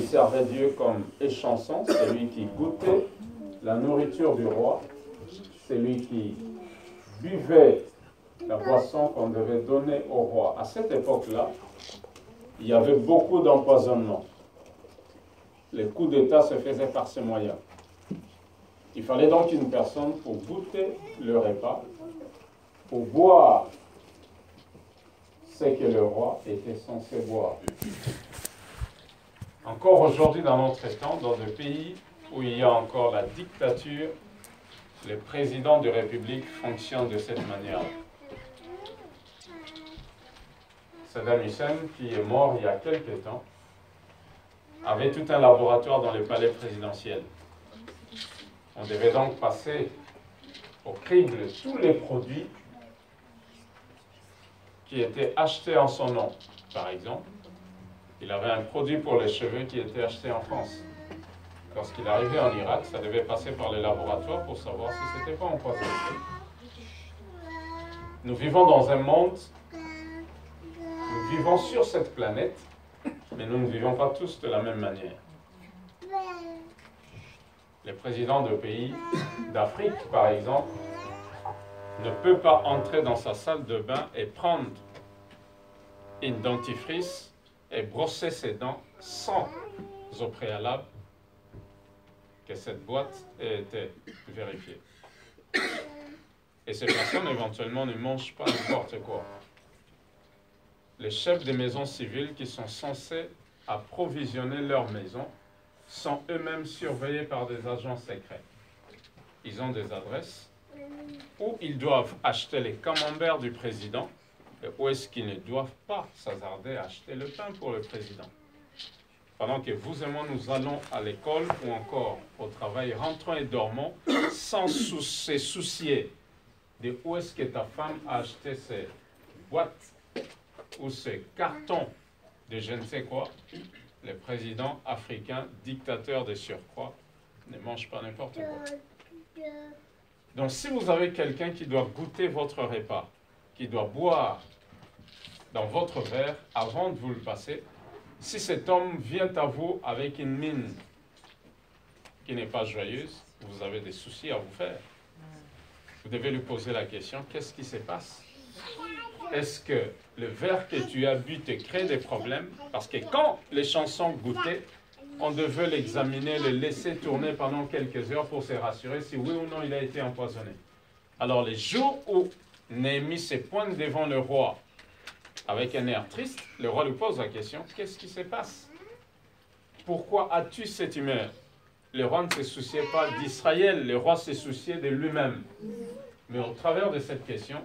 il servait Dieu comme échanson, c'est lui qui goûtait la nourriture du roi, c'est lui qui buvait la boisson qu'on devait donner au roi. À cette époque-là, il y avait beaucoup d'empoisonnement. Les coups d'État se faisaient par ces moyens. Il fallait donc une personne pour goûter le repas, pour boire ce que le roi était censé boire. Encore aujourd'hui, dans notre temps, dans des pays où il y a encore la dictature, les présidents de République fonctionnent de cette manière. Saddam Hussein, qui est mort il y a quelques temps, avait tout un laboratoire dans le palais présidentiel. On devait donc passer au crible tous les produits qui étaient achetés en son nom. Par exemple, il avait un produit pour les cheveux qui était acheté en France. Lorsqu'il arrivait en Irak, ça devait passer par le laboratoire pour savoir si ce n'était pas empoisonné. Nous vivons dans un monde, nous vivons sur cette planète, mais nous ne vivons pas tous de la même manière. Les présidents de pays d'Afrique, par exemple, ne peuvent pas entrer dans sa salle de bain et prendre une dentifrice et brosser ses dents sans au préalable que cette boîte ait été vérifiée. Et ces personnes, éventuellement, ne mangent pas n'importe quoi. Les chefs des maisons civiles qui sont censés approvisionner leur maison sont eux-mêmes surveillés par des agents secrets. Ils ont des adresses où ils doivent acheter les camemberts du président et où est-ce qu'ils ne doivent pas s'hasarder à acheter le pain pour le président. Pendant que vous et moi, nous allons à l'école ou encore au travail, rentrons et dormons sans se soucier de où est-ce que ta femme a acheté ces boîtes ou ces cartons de je ne sais quoi. Les présidents africains, dictateurs de surcroît, ne mangent pas n'importe quoi. Donc si vous avez quelqu'un qui doit goûter votre repas, qui doit boire dans votre verre avant de vous le passer, si cet homme vient à vous avec une mine qui n'est pas joyeuse, vous avez des soucis à vous faire. Vous devez lui poser la question, qu'est-ce qui se passe? Est-ce que le verre que tu as bu te crée des problèmes? Parce que quand les chansons goûtaient, on devait l'examiner, le laisser tourner pendant quelques heures pour se rassurer si oui ou non il a été empoisonné. Alors les jours où Néhémie se pointe devant le roi avec un air triste, le roi lui pose la question, qu'est-ce qui se passe? Pourquoi as-tu cette humeur? Le roi ne se souciait pas d'Israël, le roi se souciait de lui-même. Mais au travers de cette question,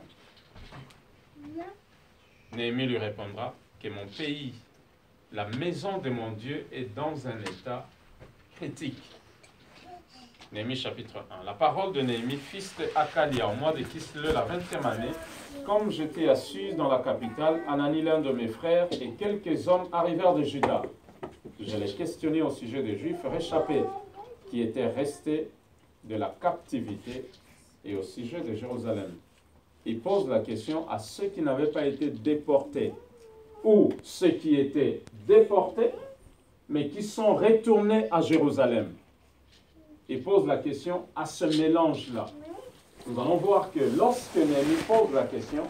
Néhémie lui répondra que mon pays, la maison de mon Dieu, est dans un état critique. Néhémie chapitre 1. La parole de Néhémie, fils de Hakalia, au mois de Kislev, la 20e année, comme j'étais à Suse dans la capitale, Anani, l'un de mes frères, et quelques hommes arrivèrent de Juda. Je les questionnais au sujet des Juifs réchappés qui étaient restés de la captivité et au sujet de Jérusalem. Il pose la question à ceux qui n'avaient pas été déportés ou ceux qui étaient déportés mais qui sont retournés à Jérusalem. Il pose la question à ce mélange-là. Nous allons voir que lorsque Néhémie pose la question,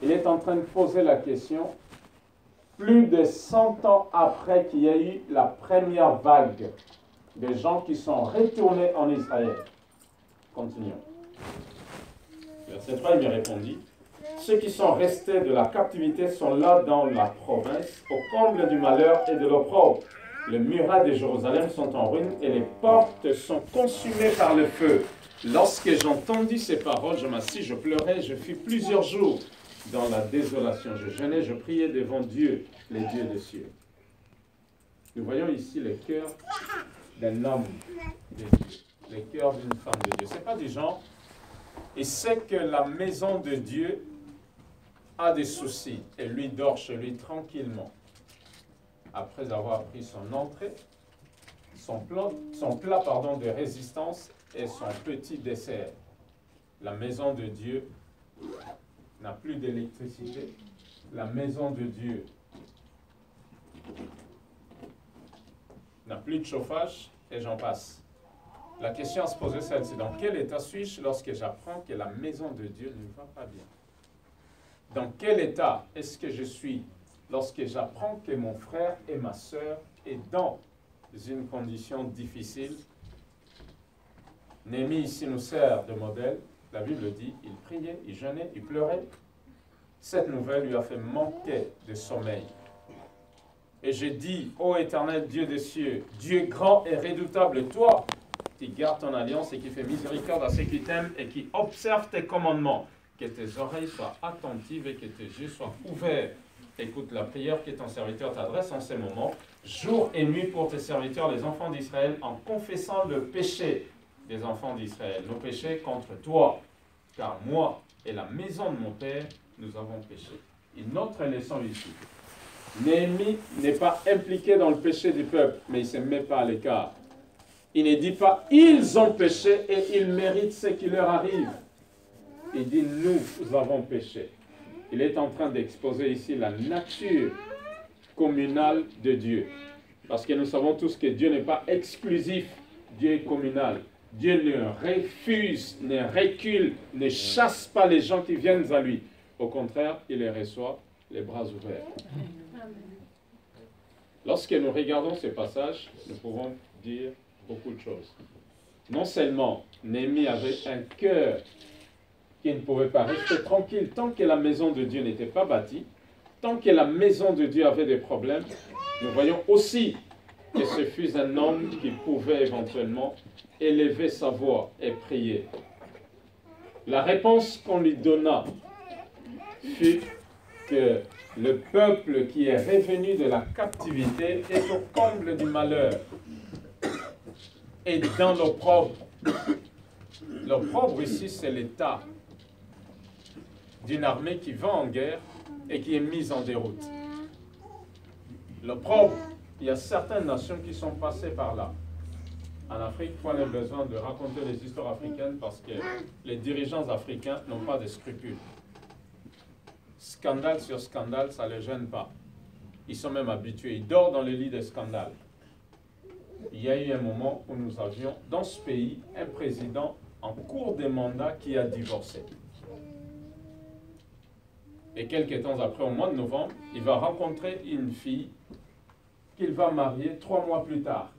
il est en train de poser la question plus de 100 ans après qu'il y a eu la première vague de gens qui sont retournés en Israël. Continuons. Verset 3, il me répondit, ceux qui sont restés de la captivité sont là dans la province, au comble du malheur et de l'opprobre. Les murailles de Jérusalem sont en ruine et les portes sont consumées par le feu. Lorsque j'entendis ces paroles, je m'assis, je pleurais, je fus plusieurs jours dans la désolation. Je jeûnais, je priais devant Dieu, les dieux des cieux. Nous voyons ici le cœur d'un homme de Dieu, le cœur d'une femme de Dieu. Ce n'est pas du genre, il sait que la maison de Dieu a des soucis et lui dort chez lui tranquillement. Après avoir pris son entrée, son plat de résistance et son petit dessert. La maison de Dieu n'a plus d'électricité. La maison de Dieu n'a plus de chauffage, et j'en passe. La question à se poser, c'est dans quel état suis-je lorsque j'apprends que la maison de Dieu ne va pas bien? Dans quel état est-ce que je suis lorsque j'apprends que mon frère et ma sœur est dans une condition difficile? Néhémie ici nous sert de modèle. La Bible dit, il priait, il jeûnait, il pleurait. Cette nouvelle lui a fait manquer de sommeil. Et je dis, ô Éternel Dieu des cieux, Dieu grand et redoutable, toi qui gardes ton alliance et qui fais miséricorde à ceux qui t'aiment et qui observent tes commandements, que tes oreilles soient attentives et que tes yeux soient ouverts. Écoute la prière que ton serviteur t'adresse en ces moments, jour et nuit pour tes serviteurs, les enfants d'Israël, en confessant le péché des enfants d'Israël, nos péchés contre toi, car moi et la maison de mon Père, nous avons péché. Une autre leçon ici. Néhémie n'est pas impliqué dans le péché du peuple, mais il ne se met pas à l'écart. Il ne dit pas, ils ont péché et ils méritent ce qui leur arrive. Il dit, nous avons péché. Il est en train d'exposer ici la nature communale de Dieu. Parce que nous savons tous que Dieu n'est pas exclusif, Dieu est communal. Dieu ne refuse, ne recule, ne chasse pas les gens qui viennent à lui. Au contraire, il les reçoit les bras ouverts. Lorsque nous regardons ces passages, nous pouvons dire beaucoup de choses. Non seulement Néhémie avait un cœur qui ne pouvait pas rester tranquille tant que la maison de Dieu n'était pas bâtie, tant que la maison de Dieu avait des problèmes, nous voyons aussi que ce fut un homme qui pouvait éventuellement élever sa voix et prier. La réponse qu'on lui donna fut que le peuple qui est revenu de la captivité est au comble du malheur et dans l'opprobre. L'opprobre ici, c'est l'état d'une armée qui va en guerre et qui est mise en déroute. L'opprobre, il y a certaines nations qui sont passées par là. En Afrique, on a besoin de raconter les histoires africaines parce que les dirigeants africains n'ont pas de scrupules. Scandale sur scandale, ça ne les gêne pas. Ils sont même habitués. Ils dorment dans les lits des scandales. Il y a eu un moment où nous avions dans ce pays un président en cours de mandat qui a divorcé. Et quelques temps après, au mois de novembre, il va rencontrer une fille qu'il va marier 3 mois plus tard.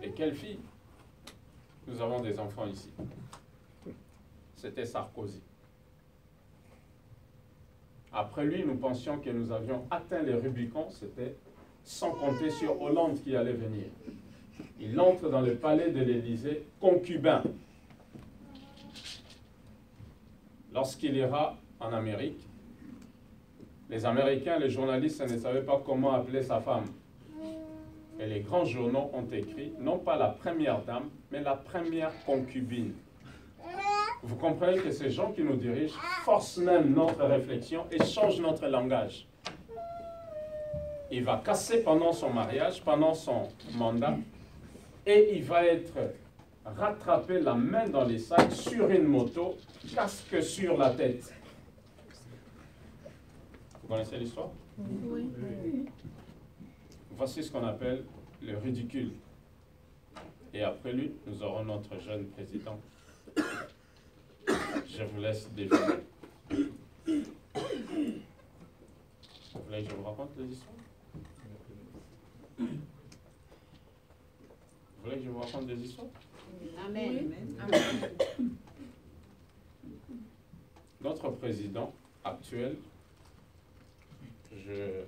Et quelle fille? Nous avons des enfants ici. C'était Sarkozy. Après lui, nous pensions que nous avions atteint les Rubicons, c'était sans compter sur Hollande qui allait venir. Il entre dans le palais de l'Élysée, concubin. Lorsqu'il ira en Amérique, les Américains, les journalistes ne savaient pas comment appeler sa femme. Et les grands journaux ont écrit, non pas la première dame, mais la première concubine. Vous comprenez que ces gens qui nous dirigent forcent même notre réflexion et changent notre langage. Il va casser pendant son mariage, pendant son mandat, et il va être rattrapé la main dans les sacs sur une moto, casque sur la tête. Vous connaissez l'histoire? Oui. Voici ce qu'on appelle le ridicule. Et après lui, nous aurons notre jeune président. Je vous laisse deviner. Vous voulez que je vous raconte les histoires? Vous voulez que je vous raconte des histoires? Amen. Amen. Notre président actuel, je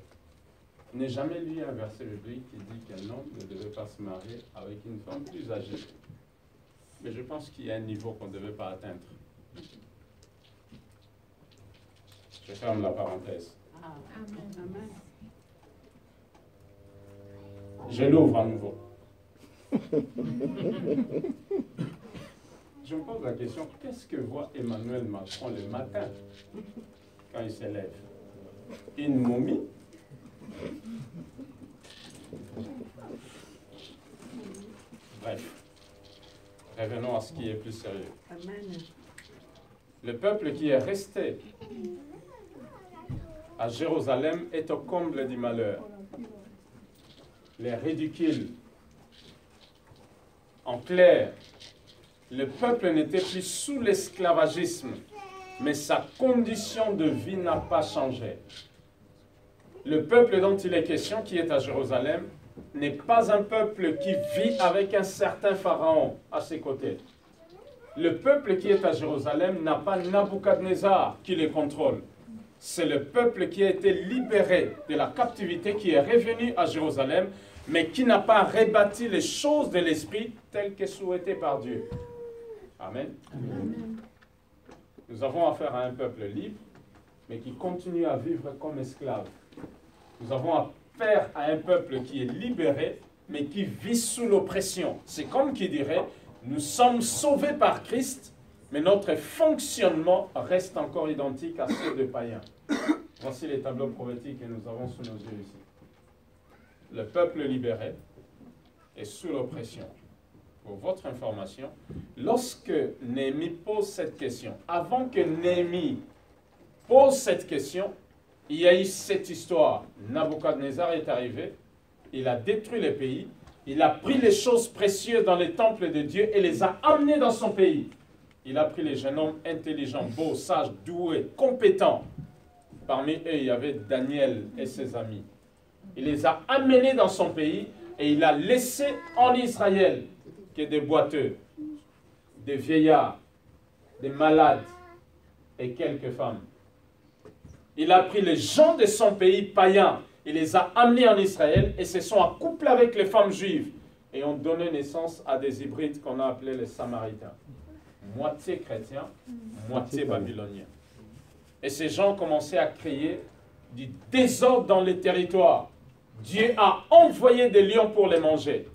n'ai jamais lu un verset biblique qui dit qu'un homme ne devait pas se marier avec une femme plus âgée. Mais je pense qu'il y a un niveau qu'on ne devait pas atteindre. Je ferme la parenthèse. Amen. Je l'ouvre à nouveau. Je me pose la question, qu'est-ce que voit Emmanuel Macron le matin quand il se lève? Une momie? Bref, revenons à ce qui est plus sérieux. Amen. Le peuple qui est resté à Jérusalem est au comble du malheur. les ridicules. En clair, le peuple n'était plus sous l'esclavagisme, mais sa condition de vie n'a pas changé. Le peuple dont il est question, qui est à Jérusalem, n'est pas un peuple qui vit avec un certain pharaon à ses côtés. Le peuple qui est à Jérusalem n'a pas Nabuchodonosor qui le contrôle. C'est le peuple qui a été libéré de la captivité, qui est revenu à Jérusalem, mais qui n'a pas rebâti les choses de l'esprit telles que souhaitées par Dieu. Amen. Amen. Nous avons affaire à un peuple libre, mais qui continue à vivre comme esclave. Nous avons affaire à un peuple qui est libéré, mais qui vit sous l'oppression. C'est comme qui dirait, nous sommes sauvés par Christ, mais notre fonctionnement reste encore identique à ceux des païens. Voici les tableaux prophétiques que nous avons sous nos yeux ici. Le peuple libéré est sous l'oppression. Pour votre information, lorsque Néhémie pose cette question, avant que Néhémie pose cette question, il y a eu cette histoire. Nabuchodonosor est arrivé, il a détruit les pays, il a pris les choses précieuses dans les temples de Dieu et les a amenées dans son pays. Il a pris les jeunes hommes intelligents, beaux, sages, doués, compétents. Parmi eux, il y avait Daniel et ses amis. Il les a amenés dans son pays et il a laissé en Israël que des boiteux, des vieillards, des malades et quelques femmes. Il a pris les gens de son pays païen, il les a amenés en Israël et se sont accouplés avec les femmes juives et ont donné naissance à des hybrides qu'on a appelés les Samaritains. Moitié chrétiens, moitié babyloniens. Et ces gens commençaient à créer du désordre dans les territoires. Dieu a envoyé des lions pour les manger.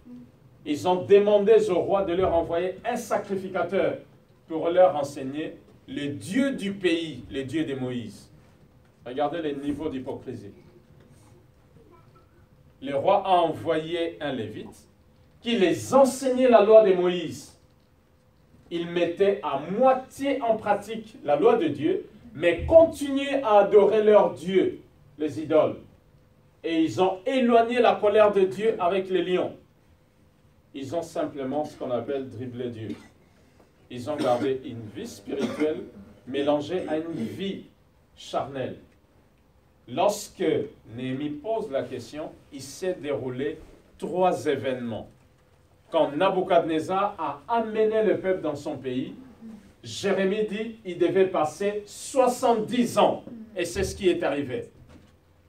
Ils ont demandé au roi de leur envoyer un sacrificateur pour leur enseigner le Dieu du pays, le Dieu de Moïse. Regardez les niveaux d'hypocrisie. Le roi a envoyé un lévite qui les enseignait la loi de Moïse. Ils mettaient à moitié en pratique la loi de Dieu, mais continuaient à adorer leur Dieu, les idoles. Et ils ont éloigné la colère de Dieu avec les lions. Ils ont simplement ce qu'on appelle dribbler Dieu. Ils ont gardé une vie spirituelle mélangée à une vie charnelle. Lorsque Néhémie pose la question, il s'est déroulé 3 événements. Quand Nabuchodonosor a amené le peuple dans son pays, Jérémie dit qu'il devait passer 70 ans. Et c'est ce qui est arrivé.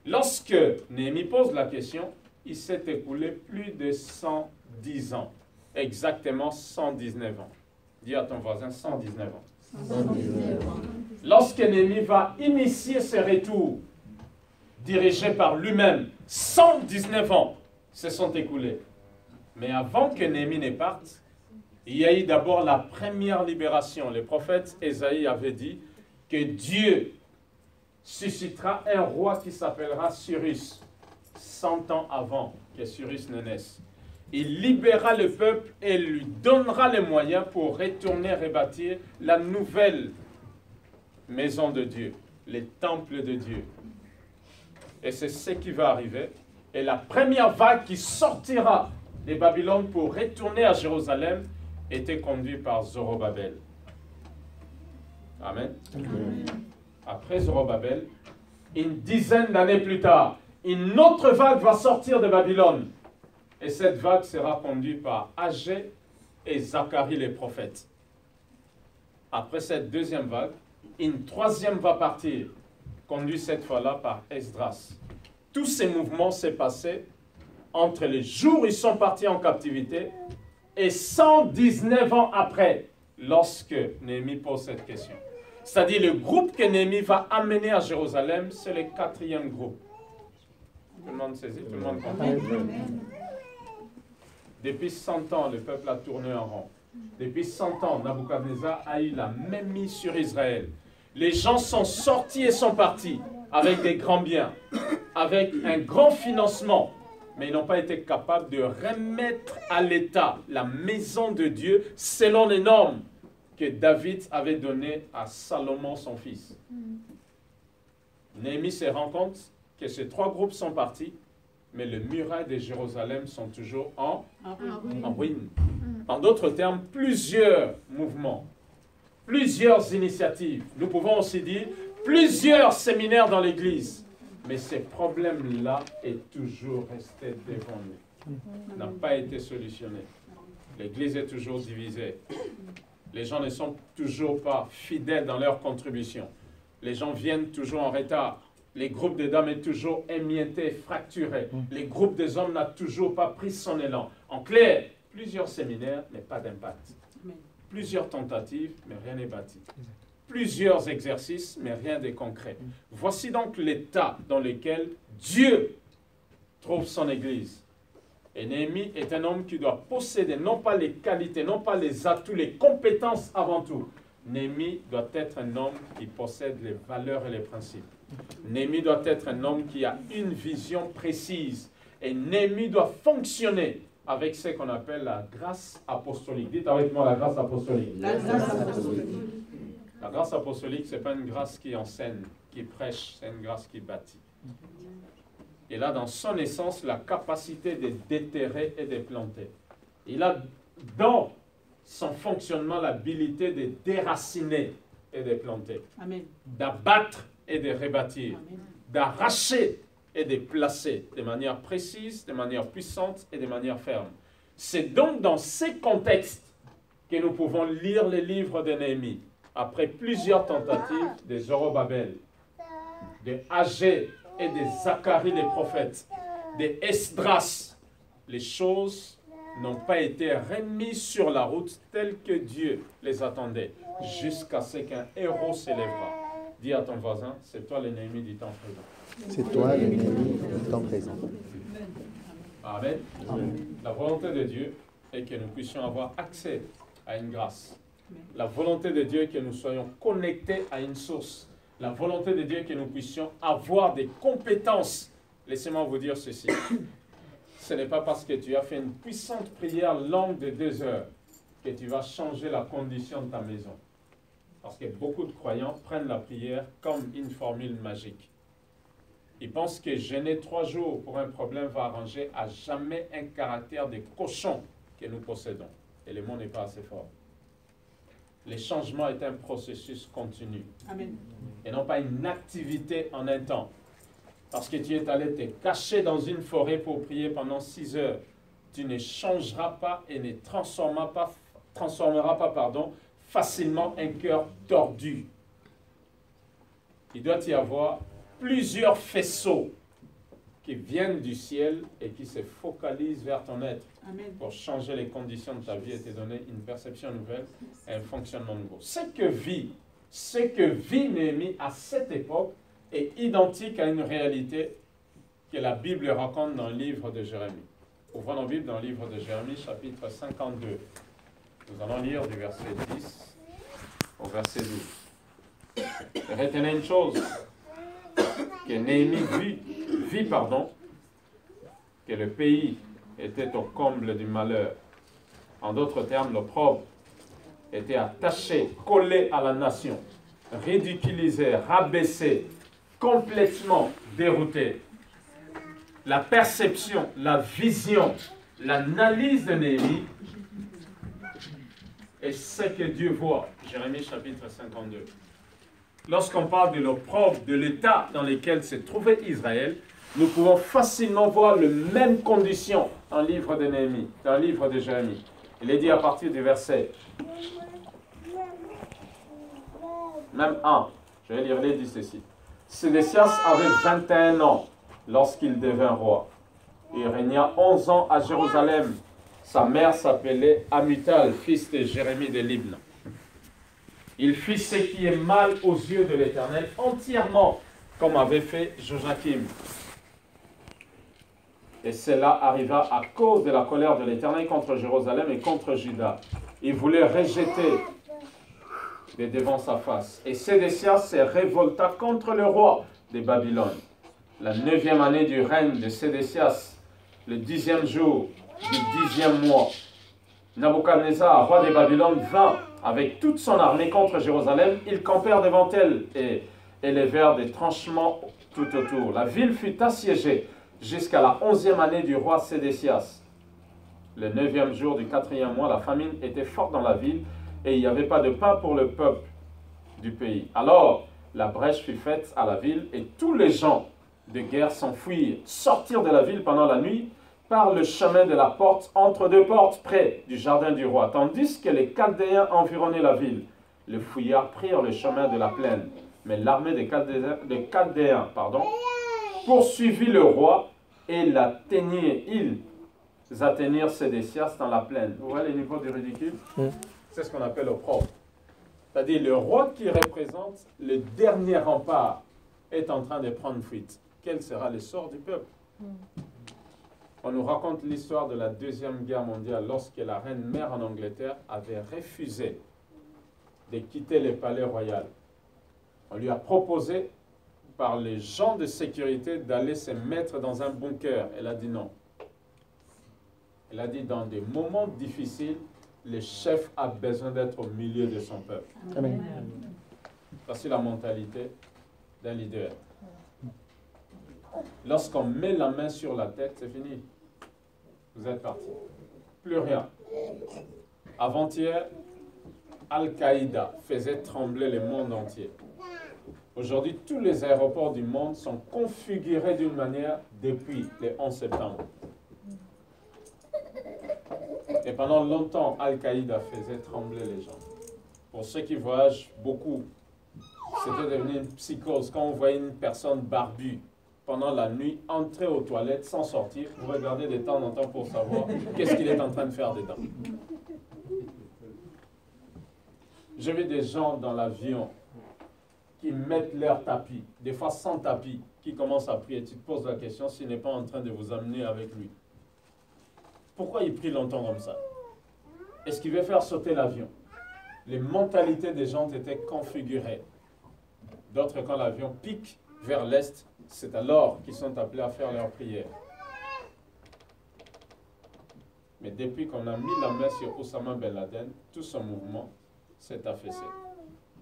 Lorsque Néhémie pose la question, il s'est écoulé plus de 110 ans. Exactement 119 ans. Dis à ton voisin 119 ans. 119 ans. Lorsque Néhémie va initier ce retour, dirigé par lui-même, 119 ans se sont écoulés. Mais avant que Néhémie ne parte, il y a eu d'abord la première libération. Le prophète Ésaïe avait dit que Dieu suscitera un roi qui s'appellera Cyrus, 100 ans avant que Cyrus ne naisse. Il libérera le peuple et lui donnera les moyens pour retourner rebâtir la nouvelle maison de Dieu, les temples de Dieu. Et c'est ce qui va arriver. Et la première vague qui sortira de Babylone pour retourner à Jérusalem était conduite par Zorobabel. Amen. Amen. Après Zorobabel, une dizaine d'années plus tard, une autre vague va sortir de Babylone. Et cette vague sera conduite par Agé et Zacharie les prophètes. Après cette deuxième vague, une troisième va partir, conduite cette fois-là par Esdras. Tous ces mouvements s'est passé entre les jours où ils sont partis en captivité et 119 ans après, lorsque Néhémie pose cette question. C'est-à-dire le groupe que Néhémie va amener à Jérusalem, c'est le 4e groupe. Tout le monde saisit, tout le monde comprend. Depuis 100 ans, le peuple a tourné en rond. Depuis 100 ans, Nabuchodonosor a eu la même mise sur Israël. Les gens sont sortis et sont partis avec des grands biens, avec un grand financement, mais ils n'ont pas été capables de remettre à l'État la maison de Dieu selon les normes que David avait données à Salomon, son fils. Néhémie se rend compte que ces 3 groupes sont partis, mais les murailles de Jérusalem sont toujours en ruine. ruine. En d'autres termes, plusieurs mouvements, plusieurs initiatives. Nous pouvons aussi dire plusieurs séminaires dans l'Église. Mais ces problèmes-là est toujours resté devant nous. N'a pas été solutionné. L'Église est toujours divisée. Les gens ne sont toujours pas fidèles dans leur contribution. Les gens viennent toujours en retard. Les groupes de dames sont toujours émiettés, fracturés. Les groupes des hommes n'ont toujours pas pris son élan. En clair, plusieurs séminaires, mais pas d'impact. Plusieurs tentatives, mais rien n'est bâti. Plusieurs exercices, mais rien de concret. Voici donc l'état dans lequel Dieu trouve son Église. Et Néhémie est un homme qui doit posséder non pas les qualités, non pas les atouts, les compétences avant tout. Néhémie doit être un homme qui possède les valeurs et les principes. Néhémie doit être un homme qui a une vision précise. Et Néhémie doit fonctionner avec ce qu'on appelle la grâce apostolique. Dites avec moi la grâce apostolique. La grâce apostolique. La grâce apostolique, ce n'est pas une grâce qui enseigne, qui prêche, c'est une grâce qui bâtit. Il a dans son essence la capacité de déterrer et de planter. Il a dans son fonctionnement l'habilité de déraciner et de planter. D'abattre et de rebâtir. D'arracher et de placer de manière précise, de manière puissante et de manière ferme. C'est donc dans ces contextes que nous pouvons lire les livres de Néhémie. Après plusieurs tentatives de Zorobabel, de Agé et de Zacharie les prophètes, de Esdras, les choses n'ont pas été remises sur la route telle que Dieu les attendait, jusqu'à ce qu'un héros s'élèvera. Dis à ton voisin, c'est toi l'ennemi du temps présent. C'est toi l'ennemi du temps présent. Amen. Amen. La volonté de Dieu est que nous puissions avoir accès à une grâce. La volonté de Dieu est que nous soyons connectés à une source. La volonté de Dieu est que nous puissions avoir des compétences. Laissez-moi vous dire ceci. Ce n'est pas parce que tu as fait une puissante prière longue de 2 heures que tu vas changer la condition de ta maison. Parce que beaucoup de croyants prennent la prière comme une formule magique. Ils pensent que jeûner 3 jours pour un problème va arranger à jamais un caractère de cochon que nous possédons. Et le mot n'est pas assez fort. Le changement est un processus continu. Amen. Et non pas une activité en un temps. Parce que tu es allé te cacher dans une forêt pour prier pendant 6 heures. Tu ne changeras pas et ne transformeras pas, facilement un cœur tordu. Il doit y avoir plusieurs faisceaux qui viennent du ciel et qui se focalisent vers ton être. Amen. Pour changer les conditions de ta vie et te donner une perception nouvelle et un fonctionnement nouveau. Ce que vit Néhémie à cette époque est identique à une réalité que la Bible raconte dans le livre de Jérémie. Ouvrons nos Bibles dans le livre de Jérémie, chapitre 52. Nous allons lire du verset 10 au verset 12. Retenez une chose, que Néhémie vit, que le pays était au comble du malheur. En d'autres termes, l'opprobre était attaché, collé à la nation, ridiculisé, rabaissé, complètement dérouté. La perception, la vision, l'analyse de Néhémie est ce que Dieu voit. Jérémie chapitre 52. Lorsqu'on parle de l'opprobre, de l'état dans lequel se trouvait Israël, nous pouvons facilement voir les mêmes conditions dans le livre de Néhémie, dans le livre de Jérémie. Il est dit à partir du verset même 1, je vais lire les 10 ici. Sédécias avait 21 ans lorsqu'il devint roi. Il régna 11 ans à Jérusalem. Sa mère s'appelait Amital, fils de Jérémie de Libna. Il fit ce qui est mal aux yeux de l'Éternel entièrement, comme avait fait Joachim. Et cela arriva à cause de la colère de l'Éternel contre Jérusalem et contre Juda. Il voulait rejeter de devant sa face. Et Sédécias se révolta contre le roi de Babylone. La 9e année du règne de Sédécias, le 10e jour du 10e mois, Nabuchodonosor, roi de Babylone, vint avec toute son armée contre Jérusalem. Ils campèrent devant elle et élevèrent des tranchements tout autour. La ville fut assiégée jusqu'à la 11e année du roi Sédécias. Le 9e jour du 4e mois, la famine était forte dans la ville et il n'y avait pas de pain pour le peuple du pays. Alors, la brèche fut faite à la ville et tous les gens de guerre s'enfuirent, sortirent de la ville pendant la nuit par le chemin de la porte, entre deux portes près du jardin du roi, tandis que les Chaldéens environnaient la ville. Les fouillards prirent le chemin de la plaine, mais l'armée des Chaldéens poursuivit le roi et ils atteignirent Sédécias dans la plaine. Vous voyez le niveau du ridicule? C'est ce qu'on appelle opprobre. C'est-à-dire le roi qui représente le dernier rempart est en train de prendre fuite. Quel sera le sort du peuple? On nous raconte l'histoire de la Deuxième Guerre mondiale lorsque la reine mère en Angleterre avait refusé de quitter le palais royal. On lui a proposé par les gens de sécurité d'aller se mettre dans un bunker. Elle a dit non. Elle a dit dans des moments difficiles, le chef a besoin d'être au milieu de son peuple. Amen. C'est la mentalité d'un leader. Lorsqu'on met la main sur la tête, c'est fini. Vous êtes parti. Plus rien. Avant-hier, Al-Qaïda faisait trembler le monde entier. Aujourd'hui, tous les aéroports du monde sont configurés d'une manière depuis le 11 septembre. Et pendant longtemps, Al-Qaïda faisait trembler les gens. Pour ceux qui voyagent beaucoup, c'était devenu une psychose. Quand on voyait une personne barbue pendant la nuit entrer aux toilettes sans sortir, vous regardez de temps en temps pour savoir qu'est-ce qu'il est en train de faire dedans. J'ai vu des gens dans l'avion qui mettent leur tapis, des fois sans tapis, qui commencent à prier. Tu te poses la question s'il n'est pas en train de vous amener avec lui. Pourquoi il prie longtemps comme ça? Est-ce qu'il veut faire sauter l'avion? Les mentalités des gens étaient configurées. D'autres, quand l'avion pique vers l'est, c'est alors qu'ils sont appelés à faire leur prière. Mais depuis qu'on a mis la main sur Osama Ben Laden, tout son mouvement s'est affaissé.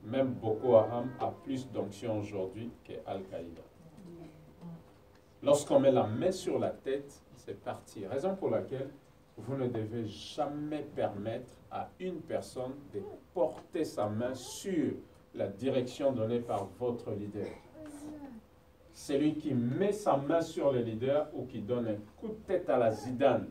Même Boko Haram a plus d'onction aujourd'hui qu'Al-Qaïda. Lorsqu'on met la main sur la tête, c'est parti. Raison pour laquelle vous ne devez jamais permettre à une personne de porter sa main sur la direction donnée par votre leader. Celui qui met sa main sur le leader ou qui donne un coup de tête à la zidane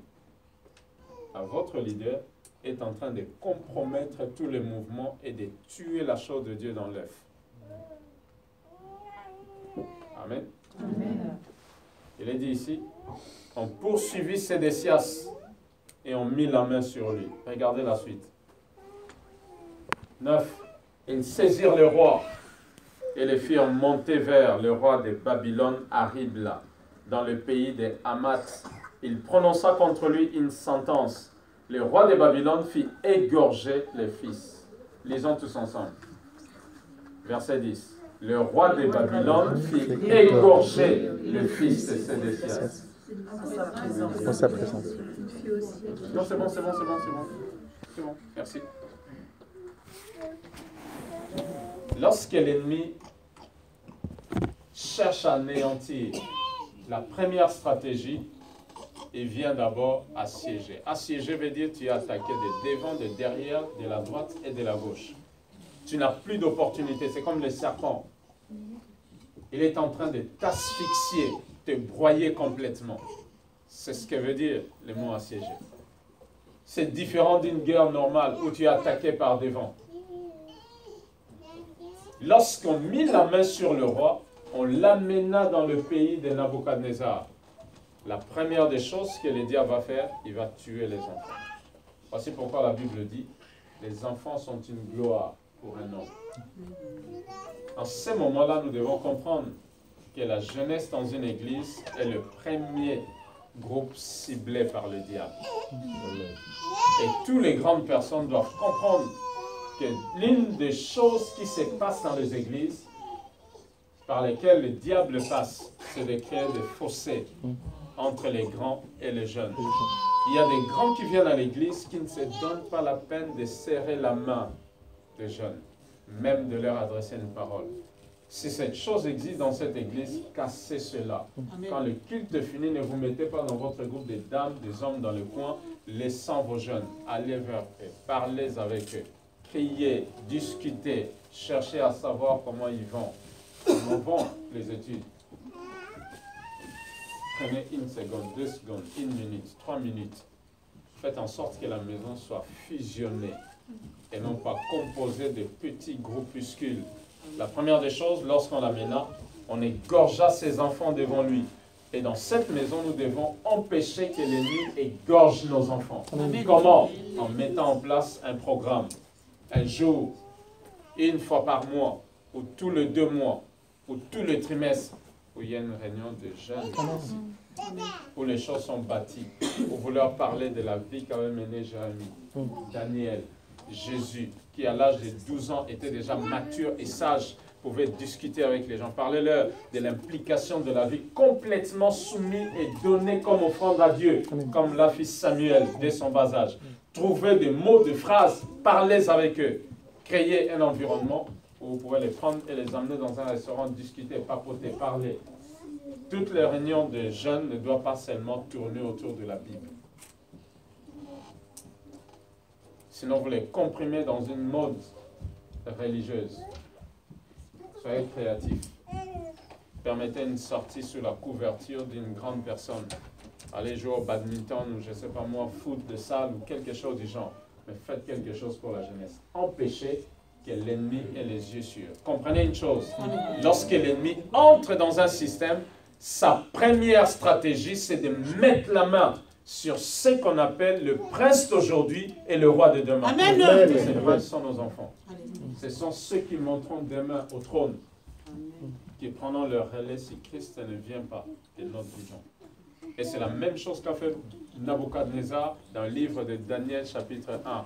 à votre leader est en train de compromettre tous les mouvements et de tuer la chose de Dieu dans l'œuf. Amen. Amen. Il est dit ici, on poursuivit Sédécias et on mit la main sur lui. Regardez la suite. 9. Ils saisirent le roi et les firent monter vers le roi de Babylone à Ribla, dans le pays de Hamath. Il prononça contre lui une sentence. Le roi de Babylone fit égorger les fils. Lisons tous ensemble. Verset 10. Le roi de Babylone fit égorger le fils de Sédécias. En sa présence. Non, c'est bon. C'est bon, merci. Lorsque l'ennemi cherche à anéantir, la première stratégie, il vient d'abord assiéger. Assiéger veut dire tu es attaqué de devant, de derrière, de la droite et de la gauche. Tu n'as plus d'opportunité. C'est comme le serpent. Il est en train de t'asphyxier, te broyer complètement. C'est ce que veut dire le mot assiéger. C'est différent d'une guerre normale où tu es attaqué par devant. Lorsqu'on mit la main sur le roi, on l'amena dans le pays de Nabuchodonosor. La première des choses que le diable va faire, il va tuer les enfants. Voici pourquoi la Bible dit, les enfants sont une gloire pour un homme. En ce moment-là, nous devons comprendre que la jeunesse dans une église est le premier groupe ciblé par le diable. Et toutes les grandes personnes doivent comprendre que l'une des choses qui se passent dans les églises, par lesquelles le diable passe, c'est de créer des fossés entre les grands et les jeunes. Il y a des grands qui viennent à l'église qui ne se donnent pas la peine de serrer la main des jeunes, même de leur adresser une parole. Si cette chose existe dans cette église, cassez cela. Quand le culte est fini, ne vous mettez pas dans votre groupe des dames, des hommes dans le coin, laissant vos jeunes. Allez vers eux, parlez avec eux, criez, discutez, cherchez à savoir comment ils vont. Comment vont les études? Prenez une seconde, 2 secondes, 1 minute, 3 minutes. Faites en sorte que la maison soit fusionnée et non pas composée de petits groupuscules. La première des choses, lorsqu'on l'amena, on égorgea ses enfants devant lui. Et dans cette maison, nous devons empêcher que l'ennemi égorge nos enfants. Amen. Comment? En mettant en place un programme. Un jour, 1 fois par mois, ou tous les 2 mois, ou tous les trimestres, où il y a une réunion de jeunes, où les choses sont bâties, où vous leur parlez de la vie qu'avait menée Jérémie, Daniel, Jésus, qui à l'âge de 12 ans était déjà mature et sage, pouvait discuter avec les gens. Parlez-leur de l'implication de la vie complètement soumise et donnée comme offrande à Dieu, comme l'a fait Samuel dès son bas âge. Trouvez des mots, des phrases, parlez avec eux. Créez un environnement où vous pouvez les prendre et les amener dans un restaurant, discuter, papoter, parler. Toutes les réunions de jeunes ne doivent pas seulement tourner autour de la Bible. Sinon, vous les comprimez dans une mode religieuse. Soyez créatifs. Permettez une sortie sous la couverture d'une grande personne. Allez jouer au badminton ou je ne sais pas moi, foot de salle ou quelque chose du genre. Mais faites quelque chose pour la jeunesse. Empêchez que l'ennemi ait les yeux sûrs. Comprenez une chose. Lorsque l'ennemi entre dans un système, sa première stratégie, c'est de mettre la main sur ce qu'on appelle le prince d'aujourd'hui et le roi de demain. Amen. Ces princes sont nos enfants. Ce sont ceux qui monteront demain au trône, qui prendront leur relais si Christ ne vient pas de notre vision. Et c'est la même chose qu'a fait Nabucodonosor dans le livre de Daniel chapitre 1.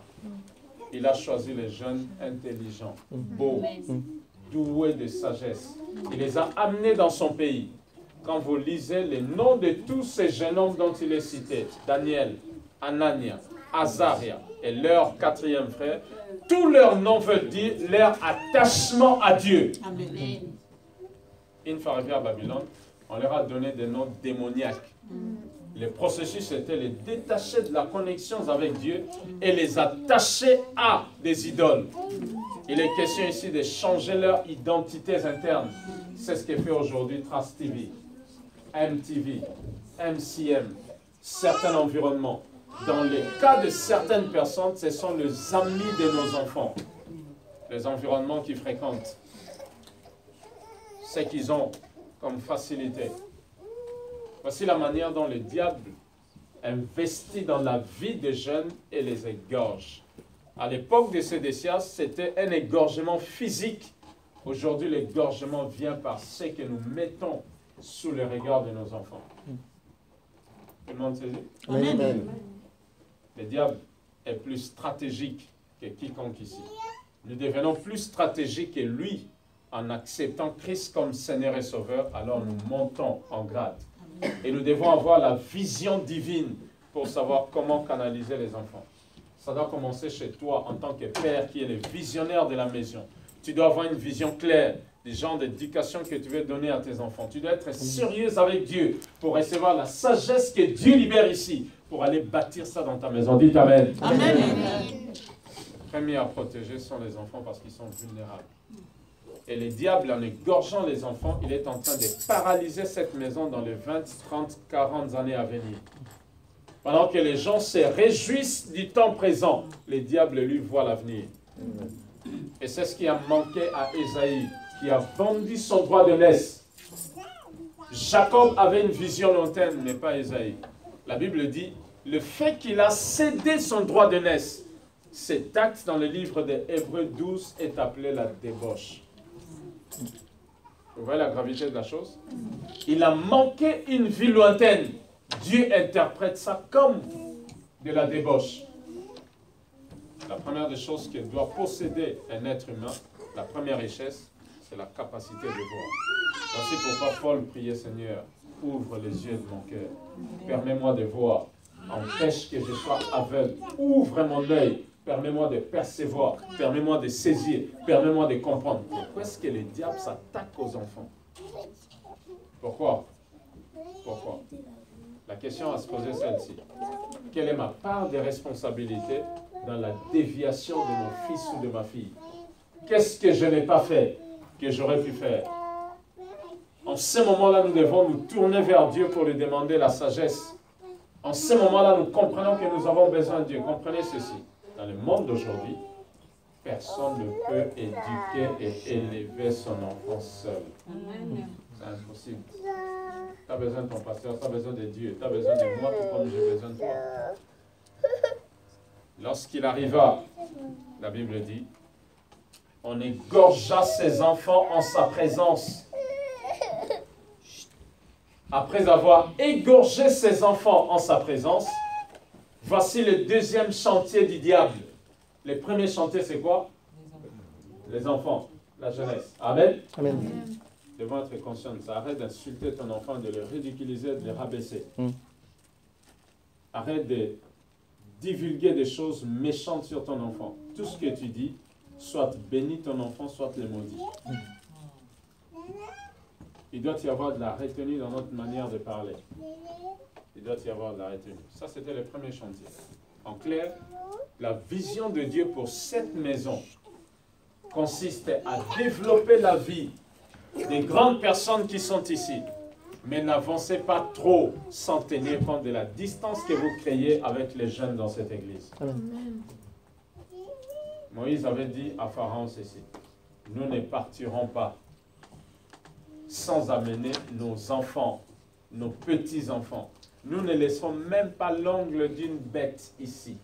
Il a choisi les jeunes intelligents, beaux, doués de sagesse. Il les a amenés dans son pays. Quand vous lisez les noms de tous ces jeunes hommes dont il est cité, Daniel, Anania, Azaria et leur 4e frère, tous leurs noms veulent dire leur attachement à Dieu. Amen. Une fois arrivés à Babylone, on leur a donné des noms démoniaques. Le processus était les détacher de la connexion avec Dieu et les attacher à des idoles. Il est question ici de changer leurs identités internes. C'est ce que fait aujourd'hui Trace TV, MTV, MCM, certains environnements. Dans le cas de certaines personnes, ce sont les amis de nos enfants, les environnements qu'ils fréquentent, ce qu'ils ont comme facilité. Voici la manière dont le diable investit dans la vie des jeunes et les égorge. À l'époque de Sédécias, c'était un égorgement physique. Aujourd'hui, l'égorgement vient par ce que nous mettons sous le regard de nos enfants. Tout le monde saisit? Amen. Le diable est plus stratégique que quiconque ici. Nous devenons plus stratégiques que lui en acceptant Christ comme Seigneur et Sauveur, alors nous montons en grade. Et nous devons avoir la vision divine pour savoir comment canaliser les enfants. Ça doit commencer chez toi en tant que père qui est le visionnaire de la maison. Tu dois avoir une vision claire des genres d'éducation que tu veux donner à tes enfants. Tu dois être sérieuse avec Dieu pour recevoir la sagesse que Dieu libère ici pour aller bâtir ça dans ta maison. Dites Amen. Amen. Les premiers à protéger sont les enfants parce qu'ils sont vulnérables. Et le diable, en égorgeant les enfants, il est en train de paralyser cette maison dans les 20, 30, 40 années à venir. Pendant que les gens se réjouissent du temps présent, le diable, lui, voit l'avenir. Et c'est ce qui a manqué à Ésaïe, qui a vendu son droit de l'aise. Jacob avait une vision lointaine, mais pas Ésaïe. La Bible dit, le fait qu'il a cédé son droit de naissance, cet acte dans le livre des Hébreux 12 est appelé la débauche. Vous voyez la gravité de la chose? Il a manqué une vie lointaine. Dieu interprète ça comme de la débauche. La première des choses que doit posséder un être humain, la première richesse, c'est la capacité de voir. Voici pourquoi Paul priait, Seigneur, ouvre les yeux de mon cœur. Permets-moi de voir. Empêche que je sois aveugle. Ouvre mon œil Permets-moi de percevoir, permets-moi de saisir, permets-moi de comprendre. Pourquoi est-ce que le diable s'attaque aux enfants? Pourquoi? Pourquoi? La question à se poser est celle-ci. Quelle est ma part de responsabilité dans la déviation de mon fils ou de ma fille? Qu'est-ce que je n'ai pas fait que j'aurais pu faire? En ce moment-là, nous devons nous tourner vers Dieu pour lui demander la sagesse. En ce moment-là, nous comprenons que nous avons besoin de Dieu. Comprenez ceci. Dans le monde d'aujourd'hui, personne ne peut éduquer et élever son enfant seul. C'est impossible. Tu as besoin de ton pasteur, tu as besoin de Dieu, tu as besoin de moi tout comme j'ai besoin de toi. Lorsqu'il arriva, la Bible dit, on égorgea ses enfants en sa présence. Après avoir égorgé ses enfants en sa présence, voici le deuxième chantier du diable. Le premier chantier, c'est quoi? Les enfants, la jeunesse. Amen. Amen. Nous devons être conscients de ça. Arrête d'insulter ton enfant, de le ridiculiser, de le rabaisser. Arrête de divulguer des choses méchantes sur ton enfant. Tout ce que tu dis, soit bénis ton enfant, soit le maudit. Il doit y avoir de la retenue dans notre manière de parler. Il doit y avoir de la retenue. Ça, c'était le premier chantier. En clair, la vision de Dieu pour cette maison consiste à développer la vie des grandes personnes qui sont ici. Mais n'avancez pas trop sans tenir compte de la distance que vous créez avec les jeunes dans cette église. Amen. Moïse avait dit à Pharaon ceci: nous ne partirons pas sans amener nos enfants, nos petits-enfants. Nous ne laisserons même pas l'ongle d'une bête ici.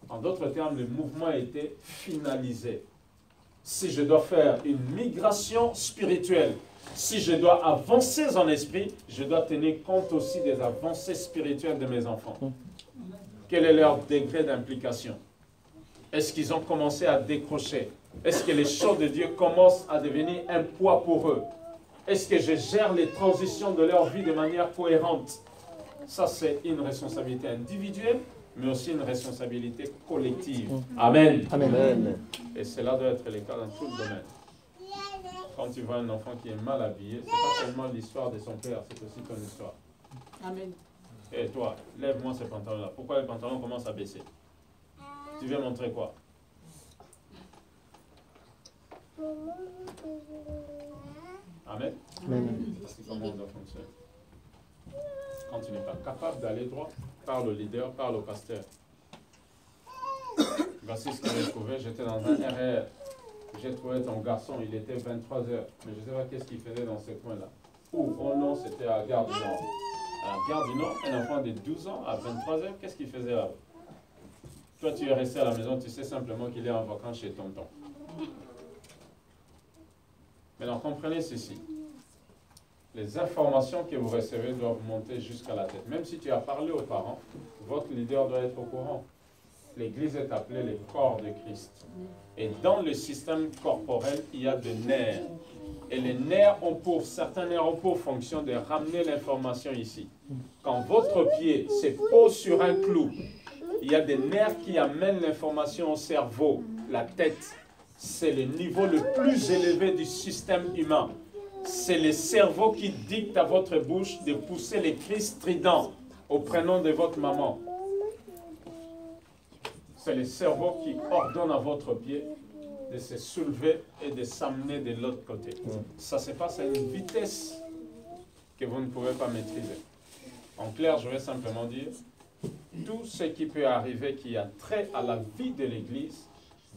En d'autres termes, le mouvement était finalisé. Si je dois faire une migration spirituelle, si je dois avancer en esprit, je dois tenir compte aussi des avancées spirituelles de mes enfants. Quel est leur degré d'implication? Est-ce qu'ils ont commencé à décrocher? Est-ce que les choses de Dieu commencent à devenir un poids pour eux? Est-ce que je gère les transitions de leur vie de manière cohérente? Ça, c'est une responsabilité individuelle, mais aussi une responsabilité collective. Amen. Amen. Et cela doit être le cas dans tout le domaine. Quand tu vois un enfant qui est mal habillé, ce n'est pas seulement l'histoire de son père, c'est aussi ton histoire. Amen. Et toi, lève-moi ces pantalons-là. Pourquoi les pantalons commencent à baisser? Tu viens montrer quoi? Amen. Amen. C'est comment on doit fonctionner. Quand tu n'es pas capable d'aller droit, parle au leader, parle au pasteur. Voici ce que j'ai trouvé. J'étais dans un RR. J'ai trouvé ton garçon, il était 23 h. Mais je ne sais pas qu'est-ce qu'il faisait dans ce coin-là. Oh non, c'était à la Gare du Nord. À la Gare du Nord, un enfant de 12 ans à 23 h, qu'est-ce qu'il faisait là? Toi, tu es resté à la maison, tu sais simplement qu'il est en vacances chez tonton. Maintenant, comprenez ceci. Les informations que vous recevez doivent monter jusqu'à la tête. Même si tu as parlé aux parents, votre leader doit être au courant. L'Église est appelée le corps de Christ. Et dans le système corporel, il y a des nerfs. Et les nerfs ont pour, certains nerfs ont pour fonction de ramener l'information ici. Quand votre pied se pose sur un clou, il y a des nerfs qui amènent l'information au cerveau, la tête. C'est le niveau le plus élevé du système humain. C'est le cerveau qui dicte à votre bouche de pousser les cris stridents au prénom de votre maman. C'est le cerveau qui ordonne à votre pied de se soulever et de s'amener de l'autre côté. Ça se passe à une vitesse que vous ne pouvez pas maîtriser. En clair, je vais simplement dire, tout ce qui peut arriver qui a trait à la vie de l'Église,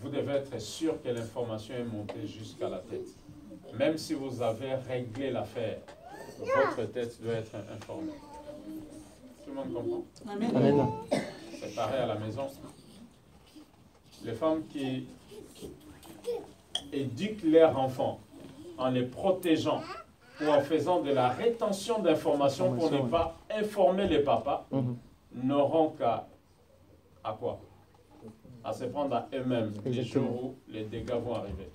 vous devez être sûr que l'information est montée jusqu'à la tête. Même si vous avez réglé l'affaire, votre tête doit être informée. Tout le monde comprend? Amen. Amen. C'est pareil à la maison. Les femmes qui éduquent leurs enfants en les protégeant ou en faisant de la rétention d'informations pour ne pas informer les papas, n'auront qu'à quoi? À se prendre à eux-mêmes les jours où les dégâts vont arriver.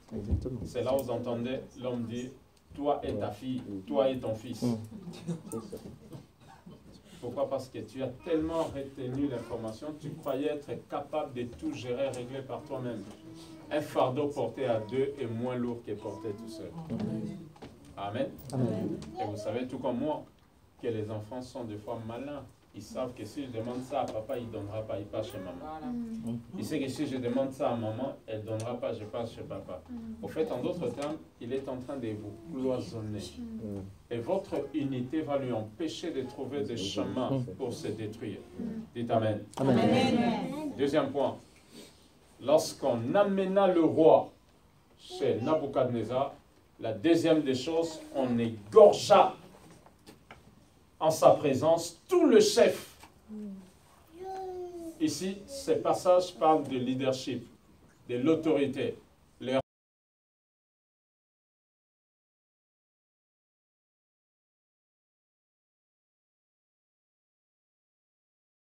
C'est là où vous entendez l'homme dire, toi et ta fille, toi et ton fils. Pourquoi? Parce que tu as tellement retenu l'information, tu croyais être capable de tout gérer, régler par toi-même. Un fardeau porté à deux est moins lourd que porté tout seul. Amen. Amen. Et vous savez, tout comme moi, que les enfants sont des fois malins. Ils savent que si je demande ça à papa, il ne donnera pas, il passe chez maman. Il sait que si je demande ça à maman, elle ne donnera pas, je passe chez papa. Au fait, en d'autres termes, il est en train de vous cloisonner. Et votre unité va lui empêcher de trouver des chemins pour se détruire. Dites Amen. Amen. Deuxième point. Lorsqu'on amena le roi chez Nabuchodonosor, la deuxième des choses, on égorgea en sa présence tout le chef. Ici, ce passage parle de leadership, de l'autorité.